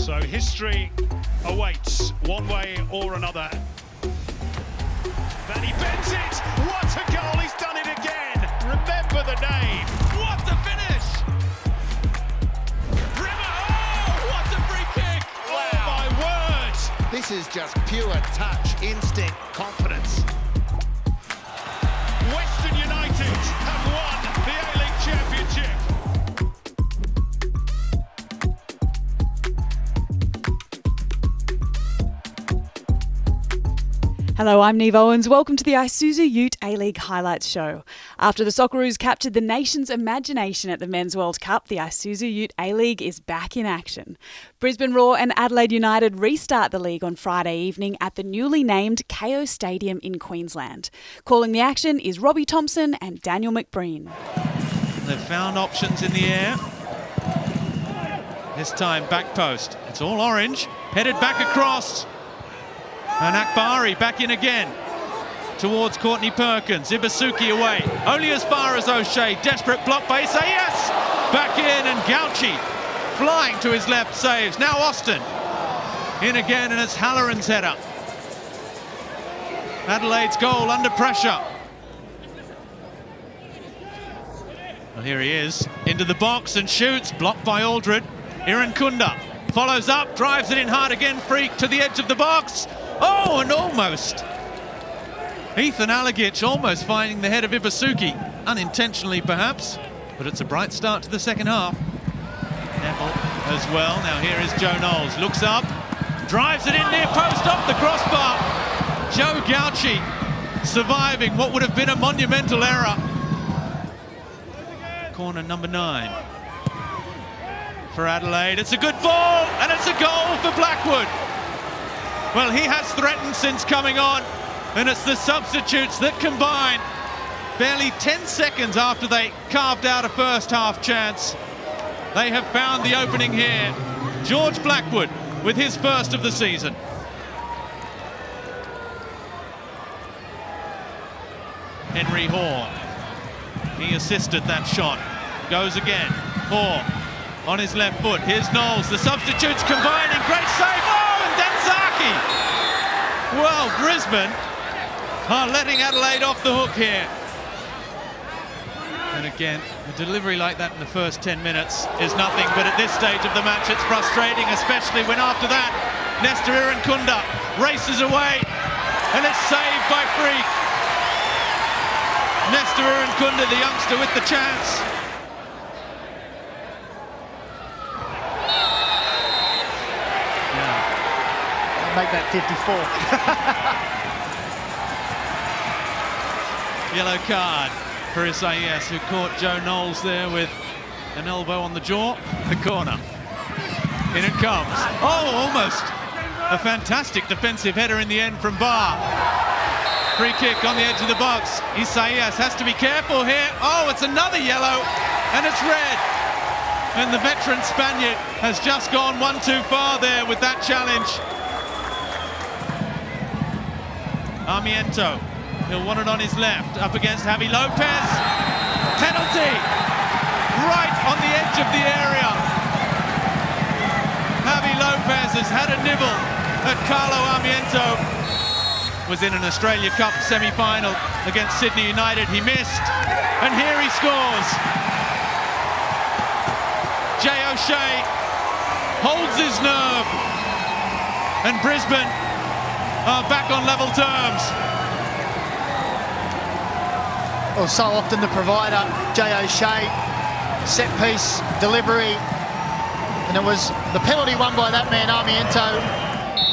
So history awaits one way or another. And he bends it. What a goal, he's done it again. Remember the name. What a finish. Rimmer, oh, what a free kick. Wow. Oh my word. This is just pure touch, instinct, confidence. Western United have won the A-League Championship. Hello, I'm Neve Owens. Welcome to the Isuzu UTE A-League Highlights Show. After the Socceroos captured the nation's imagination at the Men's World Cup, the Isuzu UTE A-League is back in action. Brisbane Roar and Adelaide United restart the league on Friday evening at the newly named KO Stadium in Queensland. Calling the action is Robbie Thompson and Daniel McBreen. They've found options in the air. This time back post. It's all orange. Headed back across. And Akbari back in again towards Courtney Perkins. Ibasuki away, only as far as O'Shea. Desperate block by Isaias. Back in, and Gauchi flying to his left saves. Now Austin in again, and it's Halloran's header. Adelaide's goal under pressure. Well, here he is into the box and shoots. Blocked by Aldred. Irankunda follows up, drives it in hard again. Freak to the edge of the box. Oh, and almost. Ethan Alagic almost finding the head of Ibasuki. Unintentionally, perhaps. But it's a bright start to the second half. Neville as well. Now here is Joe Knowles. Looks up. Drives it in near post off the crossbar. Joe Gauchi surviving what would have been a monumental error. Corner number 9 for Adelaide. It's a good ball, and it's a goal for Blackwood. Well, he has threatened since coming on, and it's the substitutes that combine. Barely 10 seconds after they carved out a first half chance, they have found the opening here. George Blackwood with his first of the season. Henry Hoare, he assisted that shot. Goes again, Hoare on his left foot. Here's Knowles, the substitutes combining, great save. Well, Brisbane are letting Adelaide off the hook here. And again, a delivery like that in the first 10 minutes is nothing, but at this stage of the match it's frustrating, especially when after that Nestor Irankunda races away, and it's saved by Freak. Nestor Irankunda, the youngster, with the chance. Make that 54. Yellow card for Isaias, who caught Joe Knowles there with an elbow on the jaw. The corner. In it comes. Oh, almost. A fantastic defensive header in the end from Barr. Free kick on the edge of the box. Isaias has to be careful here. Oh, it's another yellow, and it's red. And the veteran Spaniard has just gone one too far there with that challenge. Armiento, he'll want it on his left, up against Javi Lopez. Penalty, right on the edge of the area. Javi Lopez has had a nibble at Carlo Armiento. Was in an Australia Cup semi-final against Sydney United. He missed, and here he scores. Jay O'Shea holds his nerve, and Brisbane are back on level terms. Well, so often the provider, Jay O'Shea, set piece, delivery, and it was the penalty won by that man, Armiento.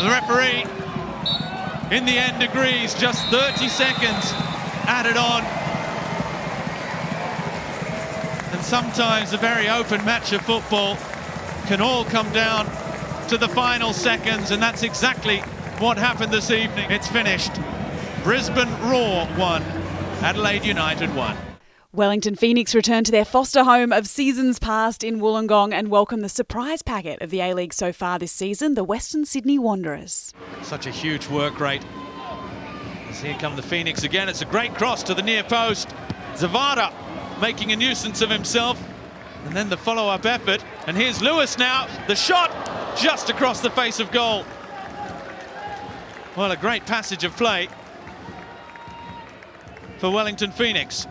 The referee, in the end, agrees. Just 30 seconds added on. And sometimes a very open match of football can all come down to the final seconds, and that's exactly what happened this evening. It's finished. Brisbane Roar 1, Adelaide United 1. Wellington Phoenix return to their foster home of seasons past in Wollongong and welcome the surprise packet of the A-League so far this season, the Western Sydney Wanderers. Such a huge work rate. As here come the Phoenix again. It's a great cross to the near post. Zavada making a nuisance of himself. And then the follow-up effort. And here's Lewis now. The shot. just across the face of goal. Well, a great passage of play for Wellington Phoenix.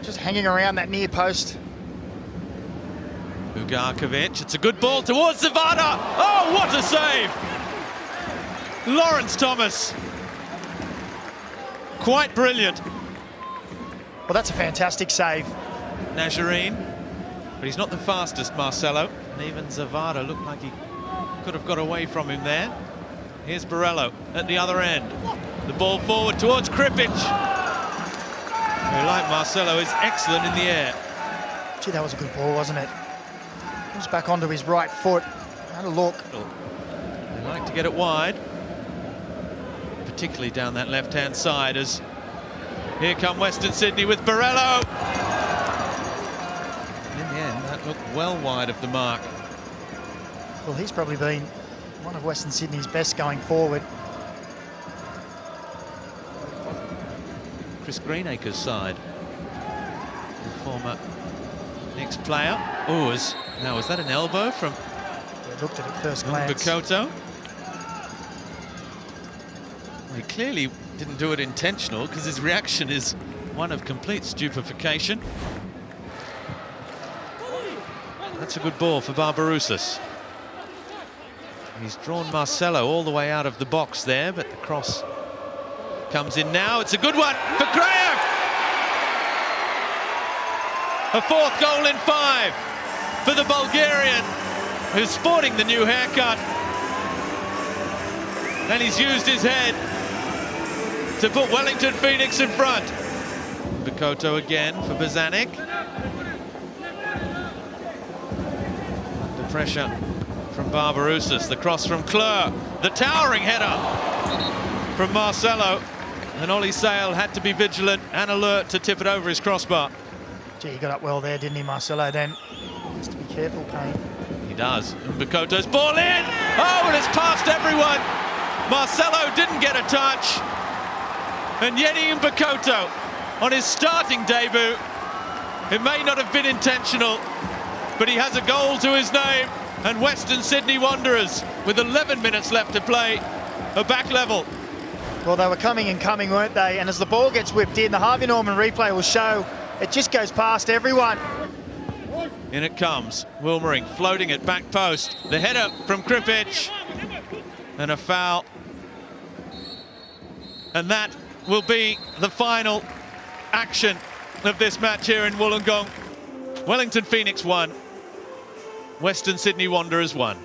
Just hanging around that near post. Ugarkovic, it's a good ball towards Zavada. Oh, what a save! Lawrence Thomas. Quite brilliant. Well, that's a fantastic save. Nazarene, but he's not the fastest, Marcelo. And even Zavada looked like he could have got away from him there. Here's Borrello at the other end. The ball forward towards Kripic. Who, like Marcelo, is excellent in the air. Gee, that was a good ball, wasn't it? Comes back onto his right foot. Had a look. They like to get it wide, particularly down that left-hand side, as here come Western Sydney with Borrello. In the end, that looked well wide of the mark. Well, he's probably been one of Western Sydney's best going forward. Chris Greenacre's side. The former Knicks player. Oh, now was that an elbow from Looked at it first glance. Bakoto? Well, he clearly didn't do it intentional, because his reaction is one of complete stupefaction. That's a good ball for Barbarouses. He's drawn Marcelo all the way out of the box there, but the cross comes in now. It's a good one for Graham! A fourth goal in 5 for the Bulgarian, who's sporting the new haircut. And he's used his head to put Wellington Phoenix in front. Bakoto again for Bozanic. Under pressure from Barbarouses. The cross from Kleur. The towering header from Marcelo. And Ollie Sale had to be vigilant and alert to tip it over his crossbar. Gee, he got up well there, didn't he, Marcelo? Then has to be careful, Payne. He does. And Bakoto's ball in. Oh, and it's past everyone. Marcelo didn't get a touch. And Yeni Bakoto on his starting debut. It may not have been intentional, but he has a goal to his name. And Western Sydney Wanderers, with 11 minutes left to play, are back level. Well, they were coming and coming, weren't they? And as the ball gets whipped in, the Harvey Norman replay will show it just goes past everyone. In it comes. Wilmering floating it back post. The header from Kripic. And a foul. And that will be the final action of this match here in Wollongong. Wellington Phoenix 1. Western Sydney Wanderers 1.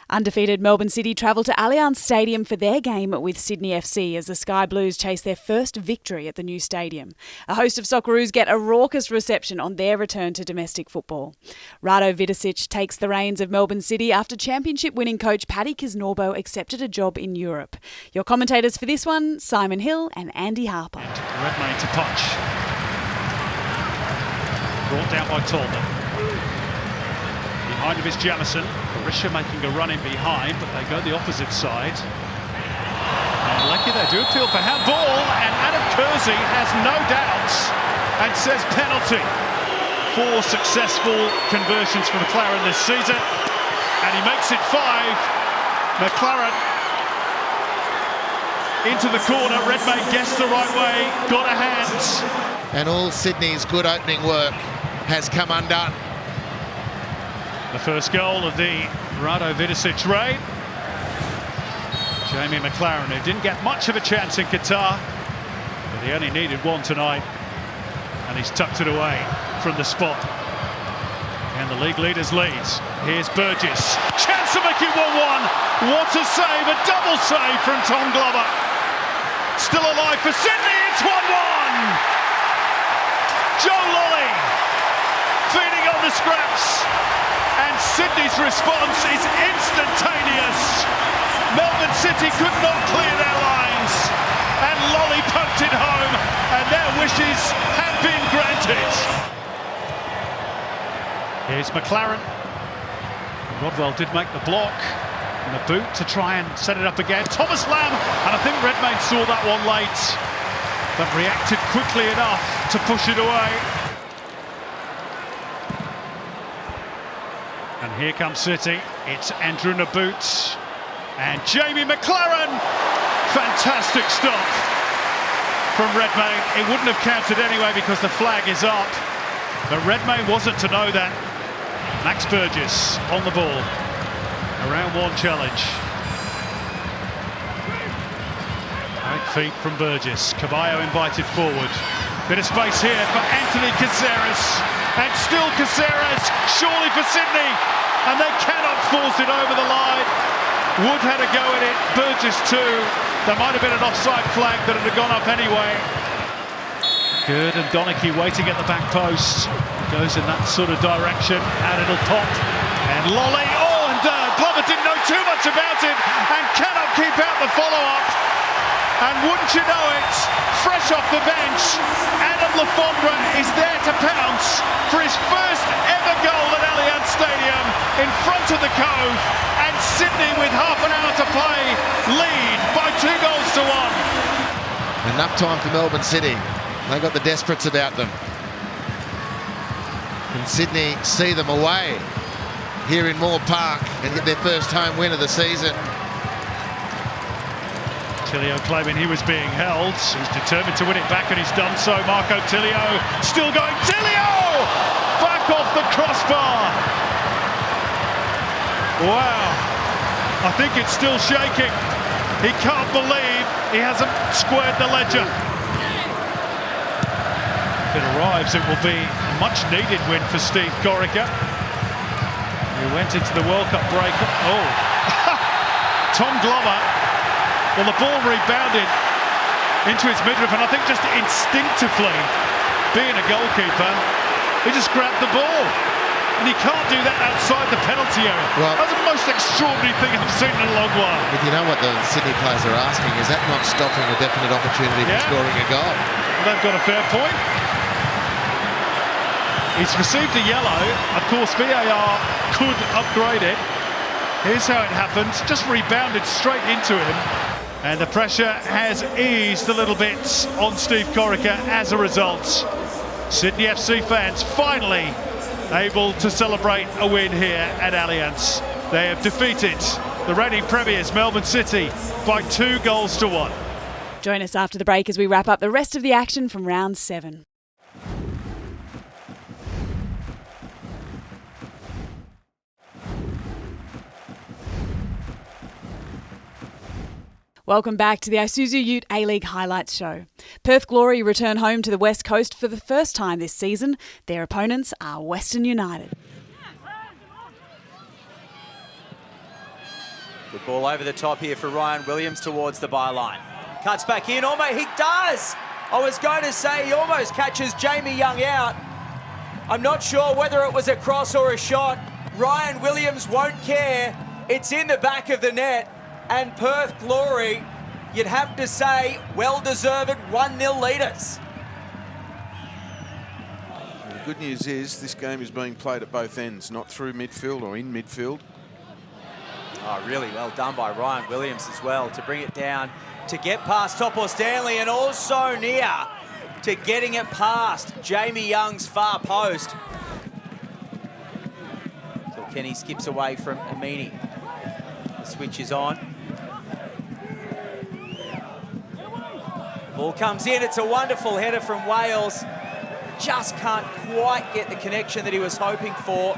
Undefeated Melbourne City travel to Allianz Stadium for their game with Sydney FC as the Sky Blues chase their first victory at the new stadium. A host of Socceroos get a raucous reception on their return to domestic football. Rado Vidosic takes the reins of Melbourne City after championship-winning coach Paddy Kisnorbo accepted a job in Europe. Your commentators for this one, Simon Hill and Andy Harper. Redmayne to punch. Brought down by Tolman. Behind him is Jamison. Berisha making a run in behind, but they go the opposite side. And lucky they do appeal for handball, and Adam Kersey has no doubts and says penalty. 4 successful conversions for McLaren this season, and he makes it 5. McLaren into the corner. Redmayne guessed the right way, got a hand. And all Sydney's good opening work has come undone. The first goal of the Rado Vidosic reign. Jamie McLaren, who didn't get much of a chance in Qatar, but he only needed one tonight, and he's tucked it away from the spot. And the league leaders lead. Here's Burgess. Chance of making 1-1. What a save, a double save from Tom Glover. Still alive for Sydney, it's 1-1. Joe Lolly feeding on the scraps. And Sydney's response is instantaneous. Melbourne City could not clear their lines, and Lolly poked it home, and their wishes have been granted. Here's McLaren. Rodwell did make the block, and the boot to try and set it up again. Thomas Lamb, and I think Redmayne saw that one late, but reacted quickly enough to push it away. And And here comes City. It's Andrew Naboot and Jamie McLaren. Fantastic stop from Redmayne. It wouldn't have counted anyway because the flag is up. But Redmayne wasn't to know that. Max Burgess on the ball. A round one challenge. Great feet from Burgess. Caballo invited forward. Bit of space here for Anthony Caceres. And still Caceres, surely for Sydney. And they cannot force it over the line. Wood had a go at it, Burgess too. There might have been an offside flag that had gone up anyway. Good, and Donachie waiting at the back post. Goes in that sort of direction, and it'll pop. And Lolly, and Glover didn't know too much about it, and cannot keep out the follow-up. And wouldn't you know it, fresh off the bench, Adam Lafondra is there to pounce for his first ever goal at Allianz Stadium in front of the Cove, and Sydney with half an hour to play lead by 2-1. Enough time for Melbourne City. They got the desperates about them. Can Sydney see them away here in Moore Park and get their first home win of the season? Tilio claiming he was being held. He's determined to win it back, and he's done so. Marco Tilio still going. Tilio! Back off the crossbar. Wow. I think it's still shaking. He can't believe he hasn't squared the ledger. If it arrives, it will be a much-needed win for Steve Corica, who went into the World Cup break. Oh, Tom Glover. Well, the ball rebounded into his midriff, and I think just instinctively, being a goalkeeper, he just grabbed the ball. And he can't do that outside the penalty area. Well, that's the most extraordinary thing I've seen in a long while. But you know what the Sydney players are asking? Is that not stopping a definite opportunity for scoring a goal? Well, they've got a fair point. He's received a yellow. Of course, VAR could upgrade it. Here's how it happened. Just rebounded straight into him. And the pressure has eased a little bit on Steve Corica as a result. Sydney FC fans finally able to celebrate a win here at Allianz. They have defeated the reigning premiers Melbourne City by 2-1. Join us after the break as we wrap up the rest of the action from round 7. Welcome back to the Isuzu UTE A-League Highlights Show. Perth Glory return home to the West Coast for the first time this season. Their opponents are Western United. Good ball over the top here for Ryan Williams towards the byline. Cuts back in, almost, he does! I was going to say he almost catches Jamie Young out. I'm not sure whether it was a cross or a shot. Ryan Williams won't care. It's in the back of the net. And Perth Glory, you'd have to say, well-deserved 1-0 leaders. The good news is this game is being played at both ends, not through midfield or in midfield. Oh, really well done by Ryan Williams as well to bring it down, to get past Topo Stanley, and also near to getting it past Jamie Young's far post. Kilkenny skips away from Amini. The switch is on. Ball comes in, it's a wonderful header from Wales. Just can't quite get the connection that he was hoping for.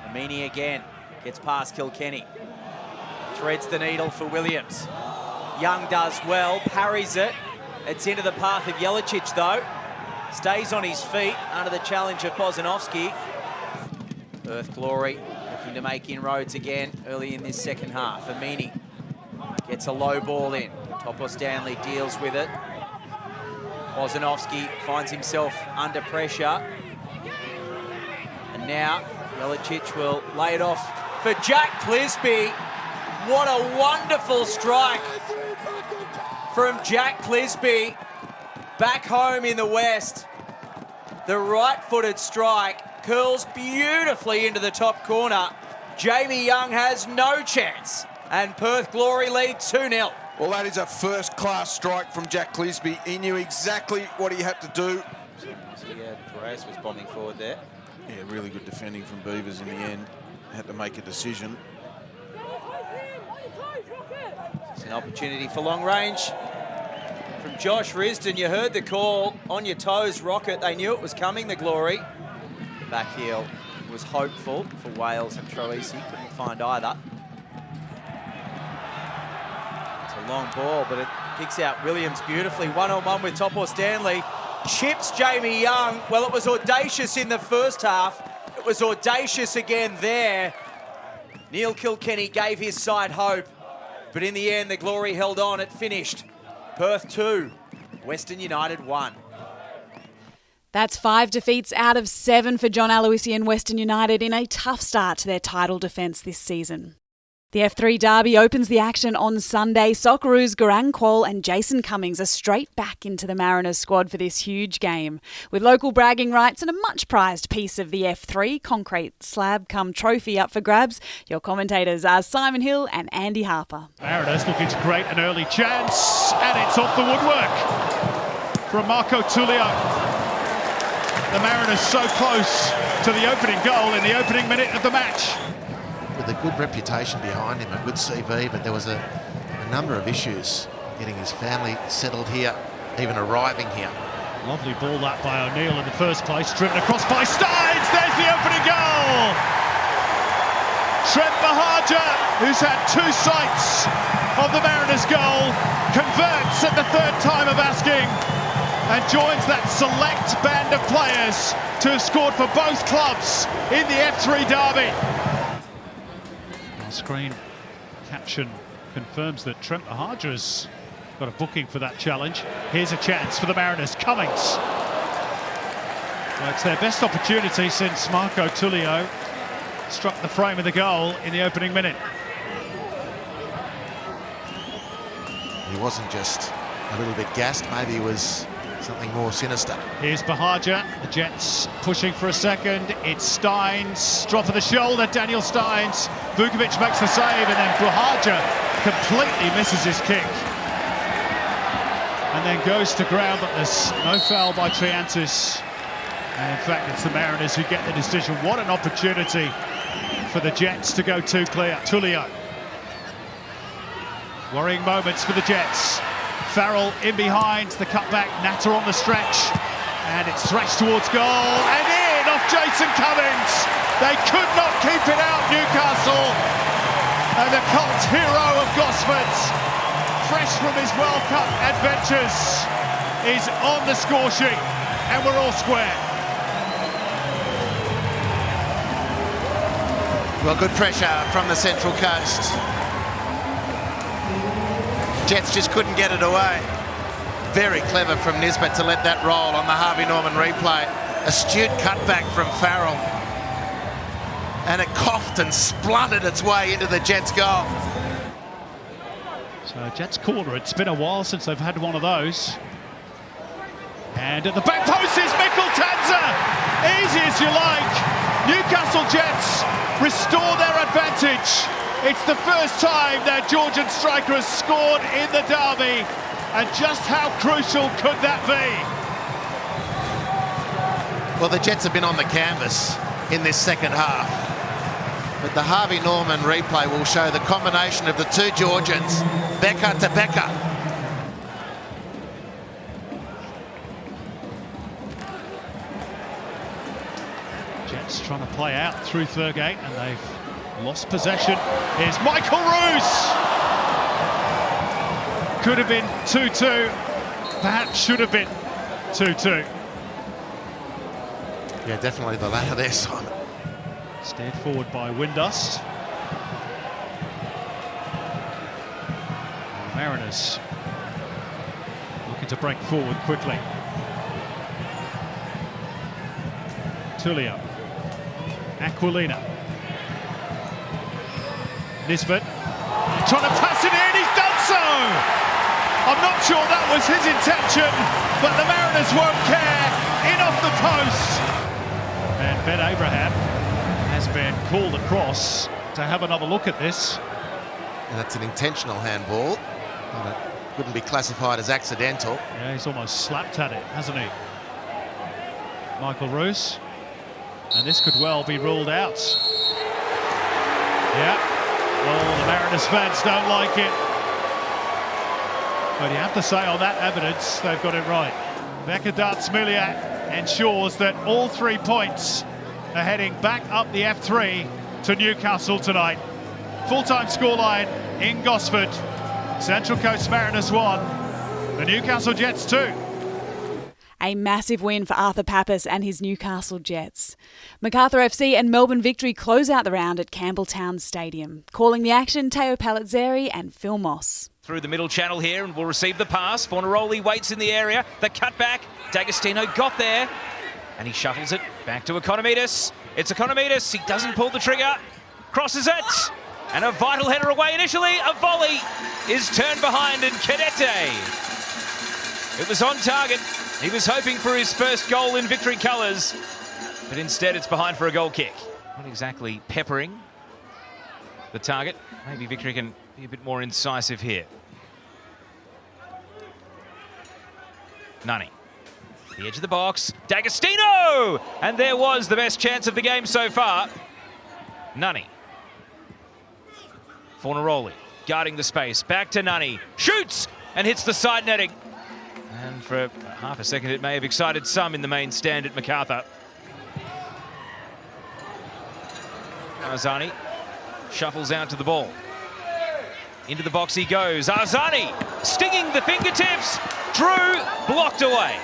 Amini again, gets past Kilkenny. Threads the needle for Williams. Young does well, parries it. It's into the path of Jelicic though. Stays on his feet under the challenge of Bozanovski. Perth Glory looking to make inroads again early in this second half. Amini gets a low ball in. Topo Stanley deals with it. Bozanovski finds himself under pressure. And now Jelicic will lay it off for Jack Clisby. What a wonderful strike from Jack Clisby. Back home in the West. The right-footed strike curls beautifully into the top corner. Jamie Young has no chance. And Perth Glory lead 2-0. Well, that is a first-class strike from Jack Clisby. He knew exactly what he had to do. Yeah, Perez was bombing forward there. Yeah, really good defending from Beavers in the end. had to make a decision. It's an opportunity for long range from Josh Risdon. You heard the call, on your toes, Rocket. They knew it was coming, the Glory. Back heel was hopeful for Wales and Troisi. Couldn't find either. It's a long ball, but it kicks out Williams beautifully. 1-on-1 with Topo Stanley. Chips Jamie Young. Well, it was audacious in the first half. It was audacious again there. Neil Kilkenny gave his side hope, but in the end, the Glory held on. It finished. Perth 2, Western United 1. That's 5 defeats out of 7 for John Aloisi and Western United in a tough start to their title defence this season. The F3 derby opens the action on Sunday. Socceroos Garang Kuol and Jason Cummings are straight back into the Mariners squad for this huge game. With local bragging rights and a much prized piece of the F3 concrete slab come trophy up for grabs, your commentators are Simon Hill and Andy Harper. Mariners looking to create an early chance, and it's off the woodwork from Marco Tullio. The Mariners so close to the opening goal in the opening minute of the match. With a good reputation behind him, a good CV, but there was a number of issues getting his family settled here, even arriving here. Lovely ball that by O'Neill in the first place, driven across by Steins. There's the opening goal. Trent Mahaja, who's had 2 sights of the Mariners' goal, converts at the 3rd time of asking and joins that select band of players to have scored for both clubs in the F3 derby. Screen caption confirms that Trent Mahaja's got a booking for that challenge. Here's a chance for the Mariners. Cummings. Well, it's their best opportunity since Marco Tullio struck the frame of the goal in the opening minute. He wasn't just a little bit gassed, maybe he was something more sinister. Here's Bahaja, the Jets pushing for a second. It's Steins, drop of the shoulder, Daniel Steins. Vukovic makes the save, and then Bahaja completely misses his kick. And then goes to ground, but there's no foul by Triantis. And in fact, it's the Mariners who get the decision. What an opportunity for the Jets to go 2 clear. Tullio. Worrying moments for the Jets. Farrell in behind, the cutback, Natter on the stretch, and it's thrashed towards goal, and in off Jason Cummings. They could not keep it out, Newcastle, and the cult hero of Gosford, fresh from his World Cup adventures, is on the score sheet, and we're all square. Well, good pressure from the Central Coast. Jets just couldn't get it away. Very clever from Nisbet to let that roll on the Harvey Norman replay. Astute cutback from Farrell. And it coughed and spluttered its way into the Jets' goal. So Jets corner, it's been a while since they've had one of those. And at the back post is Mikkel Tanzer. Easy as you like. Newcastle Jets restore their advantage. It's the first time their Georgian striker has scored in the derby, and just how crucial could that be? Well, the Jets have been on the canvas in this second half, but the Harvey Norman replay will show the combination of the 2 Georgians, Becker to Becker. Jets trying to play out through Thurgate, and they've lost possession. Here's Michael Roos. Could have been 2-2. Perhaps should have been 2-2. Yeah, definitely the latter there, Simon. Steered forward by Windust. And the Mariners looking to break forward quickly. Tullio. Aquilina. Nisbet trying to pass it in, he's done so! I'm not sure that was his intention, but the Mariners won't care. In off the post. And Ben Abraham has been called across to have another look at this. And that's an intentional handball. And it couldn't be classified as accidental. Yeah, he's almost slapped at it, hasn't he? Michael Roos. And this could well be ruled out. Yeah. Oh, the Mariners fans don't like it. But you have to say, on that evidence, they've got it right. Macca ensures that all 3 points are heading back up the F3 to Newcastle tonight. Full-time scoreline in Gosford. Central Coast Mariners 1, the Newcastle Jets 2. A massive win for Arthur Pappas and his Newcastle Jets. Macarthur FC and Melbourne Victory close out the round at Campbelltown Stadium. Calling the action, Teo Palazzeri and Phil Moss. Through the middle channel here and will receive the pass. Fornaroli waits in the area. The cutback. D'Agostino got there. And he shuffles it back to Economidis. It's Economidis. He doesn't pull the trigger. Crosses it. And a vital header away initially. A volley is turned behind and Cadete. It was on target. He was hoping for his first goal in Victory colours. But instead it's behind for a goal kick. Not exactly peppering the target. Maybe Victory can be a bit more incisive here. Nani. The edge of the box. D'Agostino! And there was the best chance of the game so far. Nani. Fornaroli guarding the space. Back to Nani. Shoots! And hits the side netting. And for half a second it may have excited some in the main stand at Macarthur. Arzani shuffles out to the ball. Into the box he goes. Arzani stinging the fingertips. Drew blocked away.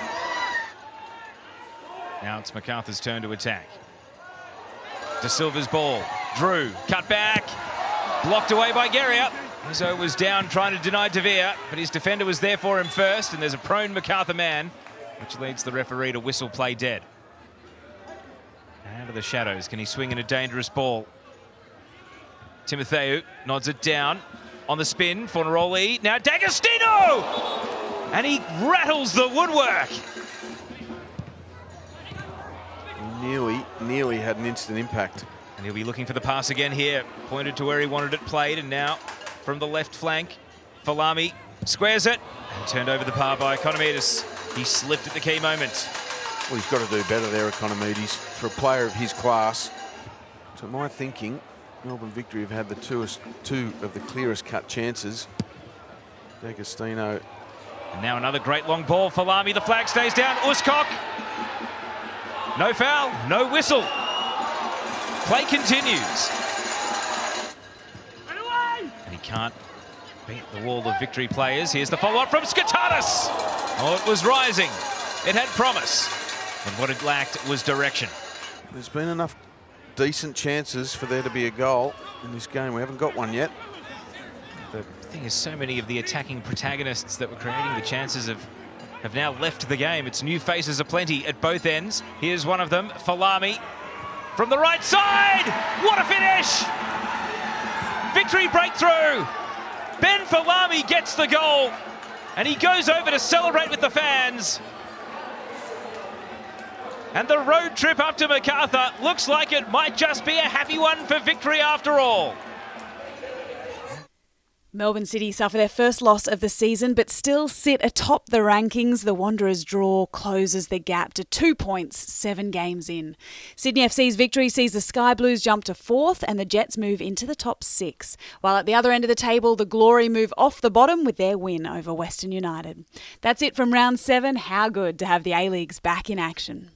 Now it's Macarthur's turn to attack. De Silva's ball. Drew cut back. Blocked away by Guerrier. Izzo was down trying to deny De Vere, but his defender was there for him first, and there's a prone Macarthur man, which leads the referee to whistle play dead. Out of the shadows, can he swing in a dangerous ball? Timotheu nods it down on the spin. Fornaroli, now D'Agostino! And he rattles the woodwork. Nearly had an instant impact. And he'll be looking for the pass again here. Pointed to where he wanted it played, and now from the left flank, Falami squares it and turned over the par by Economidis. He slipped at the key moment. Well, he's got to do better there, Economidis, for a player of his class. To my thinking, Melbourne Victory have had the two of the clearest cut chances. D'Agostino. And now another great long ball. Falami, the flag stays down. Uscock. No foul, no whistle. Play continues. And he can't beat the wall of Victory players. Here's the follow-up from Skatanis. Oh, it was rising. It had promise. And what it lacked was direction. There's been enough decent chances for there to be a goal in this game. We haven't got one yet. The thing is, so many of the attacking protagonists that were creating the chances have now left the game. It's new faces aplenty at both ends. Here's one of them, Falami. From the right side, what a finish! Victory breakthrough. Ben Falami gets the goal, and he goes over to celebrate with the fans. And the road trip up to Macarthur looks like it might just be a happy one for Victory after all. Melbourne City suffer their first loss of the season, but still sit atop the rankings. The Wanderers' draw closes the gap to 2 points, 7 games in. Sydney FC's victory sees the Sky Blues jump to 4th and the Jets move into the top 6. While at the other end of the table, the Glory move off the bottom with their win over Western United. That's it from round 7. How good to have the A-Leagues back in action.